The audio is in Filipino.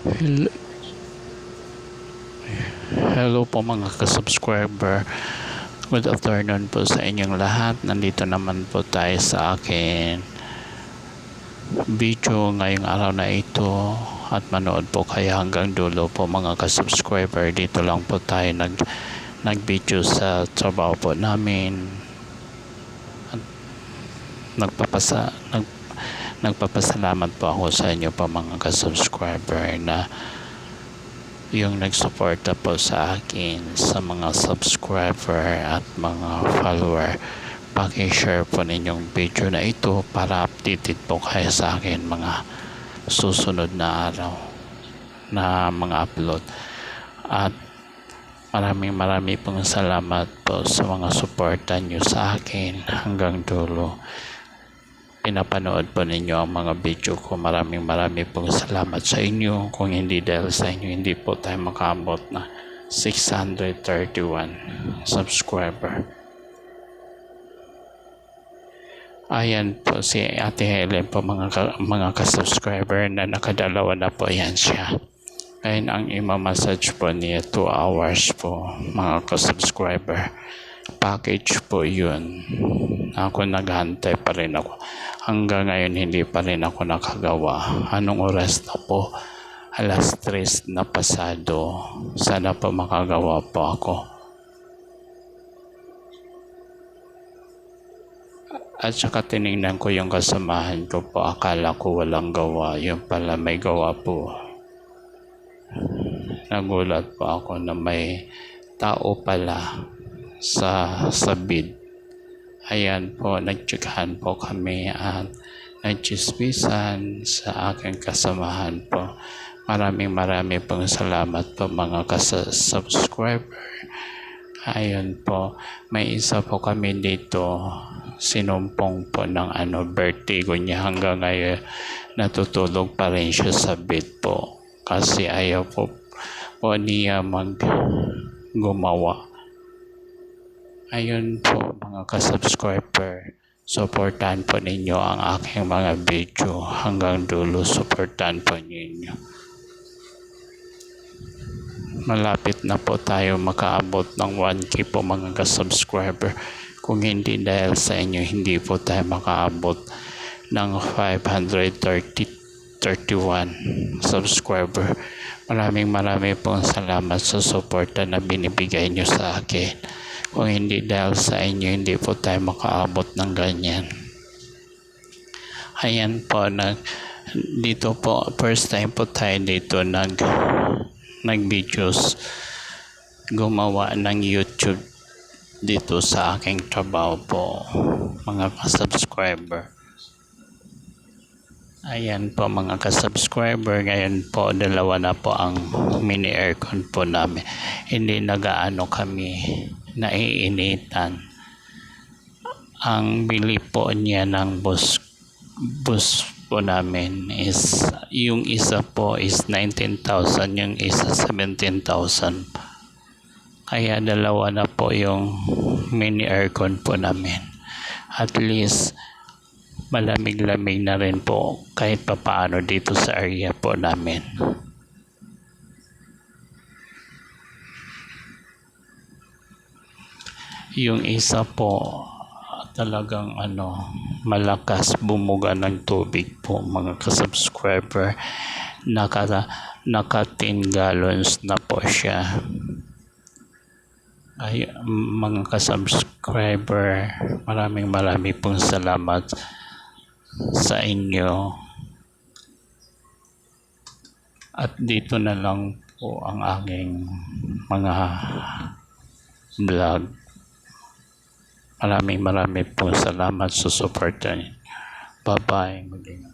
Hel- Hello po mga ka-subscriber. Good afternoon po sa inyong lahat. Nandito naman po tayo sa akin video ngayong araw na ito at manood po kayo hanggang dulo po mga ka-subscriber. Dito lang po tayo nag-video sa trabaho po namin at nagpapasalamat po ako sa inyo po mga ka-subscriber na yung nagsuporta po sa akin, sa mga subscriber at mga follower. Paki-share po ninyong video na ito para updated po kayo sa akin mga susunod na araw na mga upload. At maraming pong salamat po sa mga suporta nyo sa akin hanggang dulo. Pinapanood po ninyo ang mga video ko. Maraming pong salamat sa inyo. Kung hindi dahil sa inyo, hindi po tayo makaabot na 631 subscriber. Ayan po si Ate Helen po mga ka-subscriber na nakadalawa na po. Ayan siya. Ngayon ang ima-massage po niya 2 hours po mga ka-subscriber. Package po yun. Ako naghantay pa rin ako. Hanggang ngayon hindi pa rin ako nakagawa. Anong oras na po? 3:00 na pasado. Sana po makagawa po ako. At saka tinignan ko yung kasamahan ko po. Akala ko walang gawa. Yung pala may gawa po. Nagulat po ako na may tao pala sa bid. Ayan po, nagtsikahan po kami at nagchismisan sa aking kasamahan po. Maraming pong salamat po mga subscriber. Ayun po, may isa po kami dito, sinumpong po ng vertigo niya. Hanggang ngayon natutulog pa rin siya sa bed po kasi ayaw po niya gumawa. Ayun po mga ka-subscriber, supportan po ninyo ang aking mga video hanggang dulo. Supportan po ninyo. Malapit na po tayo makaabot ng 1K po mga ka-subscriber. Kung hindi dahil sa inyo, hindi po tayo makaabot ng 531 subscriber. Maraming pong salamat sa suporta na binibigay nyo sa akin. Kung hindi dahil sa inyo, hindi po tayo makaabot ng ganyan. Ayan po, dito po, first time po tayo dito nag-videos, gumawa ng YouTube dito sa aking trabaho po, mga ka-subscriber. Ayan po mga ka-subscriber, ngayon po dalawa na po ang mini aircon po namin. Hindi nagaano kami naiinitan. Ang bili po niya ng bus po namin is, yung isa po is 19,000, yung isa 17,000. Kaya dalawa na po yung mini aircon po namin. At least malamig-lamig na rin po kahit papaano dito sa area po namin. Yung isa po talagang malakas bumuga ng tubig po mga ka-subscriber. Naka 10 gallons na po siya. Ay, mga ka-subscriber, maraming pong salamat sa inyo. At dito na lang po ang aking mga vlog. Maraming pong salamat sa support niyo. Bye-bye.